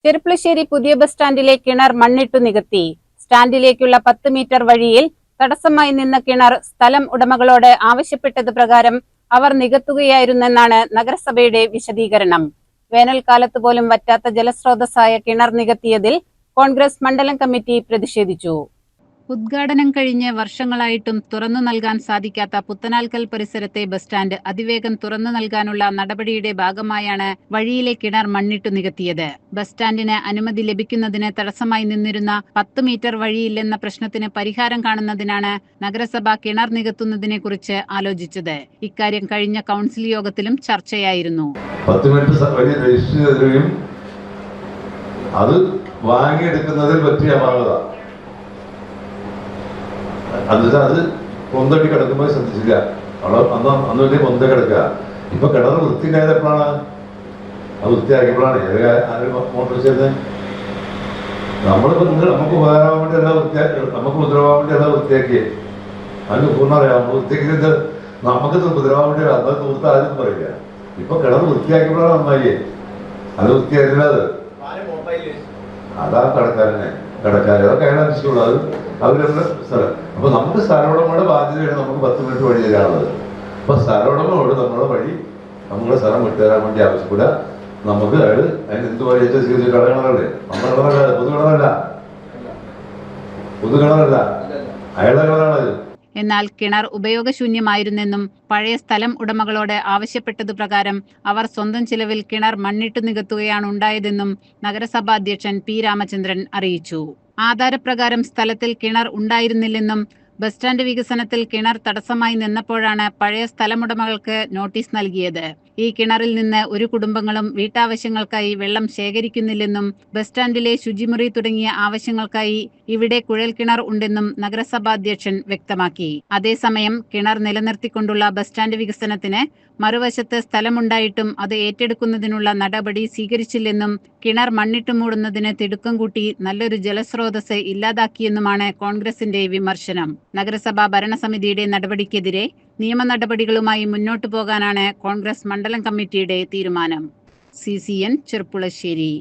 ചെർപ്പുളശ്ശേരി പുതിയ ബസ് സ്റ്റാൻഡിലെ കിണർ മണ്ണിട്ടു നികത്തി. സ്റ്റാൻഡിലേക്കുള്ള 10 മീറ്റർ വഴിയിൽ തടസ്സമായി നിന്ന കിണർ സ്ഥലം ഉടമകളോട് ആവശ്യപ്പെട്ടത് പ്രകാരം അവർ നികത്തുകയായിരുന്നെന്നാണ് നഗരസഭയുടെ വിശദീകരണം. വേനൽക്കാലത്ത് പോലും വറ്റാത്ത ജലസ്രോതസ്സായ കിണർ നികത്തിയതിൽ കോൺഗ്രസ് മണ്ഡലം കമ്മിറ്റി പ്രതിഷേധിച്ചു. ഉദ്ഘാടനം കഴിഞ്ഞ് വർഷങ്ങളായിട്ടും തുറന്നു നൽകാൻ സാധിക്കാത്ത പുത്തനാൽക്കൽ പരിസരത്തെ ബസ് സ്റ്റാൻഡ് അതിവേഗം തുറന്നു നൽകാനുള്ള നടപടിയുടെ ഭാഗമായാണ് വഴിയിലെ കിണർ മണ്ണിട്ടു നികത്തിയത്. ബസ് സ്റ്റാൻഡിന് അനുമതി ലഭിക്കുന്നതിന് തടസ്സമായി നിന്നിരുന്ന 10 മീറ്റർ വഴിയില്ലെന്ന പ്രശ്നത്തിന് പരിഹാരം കാണുന്നതിനാണ് നഗരസഭ കിണർ നികത്തുന്നതിനെ കുറിച്ച് ആലോചിച്ചത്. ഇക്കാര്യം കഴിഞ്ഞ കൗൺസിൽ യോഗത്തിലും ചർച്ചയായിരുന്നു. 10 മീറ്റർ അത് വാങ്ങിയെടുക്കുന്നതിൽ പറ്റിയ അപാകത അത് പൊന്തട്ടി കിടക്കുമ്പോൾ ശ്രദ്ധിച്ചില്ല. അന്ന് വലിയ പൊന്ത കിടക്കുക. ഇപ്പൊ കിണർ വൃത്തിയായത് എപ്പോഴാണ്? അത് വൃത്തിയാക്കിയപ്പോഴാണ്. മോട്ടോർ ചെയ്യുന്നത് നമ്മളിപ്പോ നമുക്ക് ഉപകാരമാകാൻ വേണ്ടി എല്ലാം നമുക്ക് ഉപദ്രവാൻ വേണ്ടി എല്ലാം വൃത്തിയാക്കിയേ. അതിന് പൂർണ്ണ അറിയാം. നമ്മൾ വൃത്തിയാക്കിയത് നമുക്ക് ഉപദ്രവാൻ വേണ്ടി അത് തൂർത്ത് ആരും പറയില്ല. ഇപ്പൊ കിണർ വൃത്തിയാക്കിയപ്പോഴാണ് നന്നായി. അത് വൃത്തിയാക്കില്ല. അതാ കടക്കാരനെ അതൊക്കെ അയാൾ അനുസരിച്ചുള്ളൂ. അത് അവരുടെ സ്ഥലം. അപ്പൊ നമുക്ക് സ്ഥലമുടമയുടെ ബാധ്യതയാണ് നമുക്ക് 10 മിനിറ്റ് വഴി തരാനുള്ളത്. അപ്പൊ സ്ഥലമുടമയോട് നമ്മുടെ വഴി നമ്മുടെ സ്ഥലം വിട്ടുതരാൻ വേണ്ടി ആവശ്യപ്പെടുക. നമുക്ക് അയാൾ അതിന് എന്ത് വഴി കടകിണറല്ലേ? നമ്മുടെ കിണറല്ല, പൊതു കിണറല്ല, അയാളുടെ കിണറാണത്. എന്നാൽ കിണർ ഉപയോഗശൂന്യമായിരുന്നെന്നും പഴയ സ്ഥലം ഉടമകളോട് ആവശ്യപ്പെട്ടതു പ്രകാരം അവർ സ്വന്തം ചിലവിൽ കിണർ മണ്ണിട്ടു നികത്തുകയാണ് ഉണ്ടായതെന്നും നഗരസഭാ അധ്യക്ഷൻ പി രാമചന്ദ്രൻ അറിയിച്ചു. ആധാരപ്രകാരം സ്ഥലത്തിൽ കിണർ ഉണ്ടായിരുന്നില്ലെന്നും ബസ് സ്റ്റാൻഡ് വികസനത്തിൽ കിണർ തടസ്സമായി നിന്നപ്പോഴാണ് പഴയ സ്ഥലമുടമകൾക്ക് നോട്ടീസ് നൽകിയത്. ഈ കിണറിൽ നിന്ന് ഒരു കുടുംബങ്ങളും വീട്ടാവശ്യങ്ങൾക്കായി വെള്ളം ശേഖരിക്കുന്നില്ലെന്നും ബസ് സ്റ്റാൻഡിലെ ശുചിമുറി തുടങ്ങിയ ആവശ്യങ്ങൾക്കായി ഇവിടെ കുഴൽ കിണർ ഉണ്ടെന്നും നഗരസഭാ അധ്യക്ഷൻ വ്യക്തമാക്കി. അതേസമയം കിണർ നിലനിർത്തിക്കൊണ്ടുള്ള ബസ് സ്റ്റാൻഡ് വികസനത്തിന് മറുവശത്ത് സ്ഥലമുണ്ടായിട്ടും അത് ഏറ്റെടുക്കുന്നതിനുള്ള നടപടി സ്വീകരിച്ചില്ലെന്നും കിണർ മണ്ണിട്ട് മൂടുന്നതിന് തിടുക്കം കൂട്ടി നല്ലൊരു ജലസ്രോതസ് ഇല്ലാതാക്കിയെന്നുമാണ് കോൺഗ്രസിന്റെ വിമർശനം. നഗരസഭാ ഭരണസമിതിയുടെ നടപടിക്കെതിരെ നിയമ നടപടികളുമായി മുന്നോട്ടു പോകാനാണ് കോൺഗ്രസ് മണ്ഡലം കമ്മിറ്റിയുടെ തീരുമാനം. CCN ചെർപ്പുളശ്ശേരി.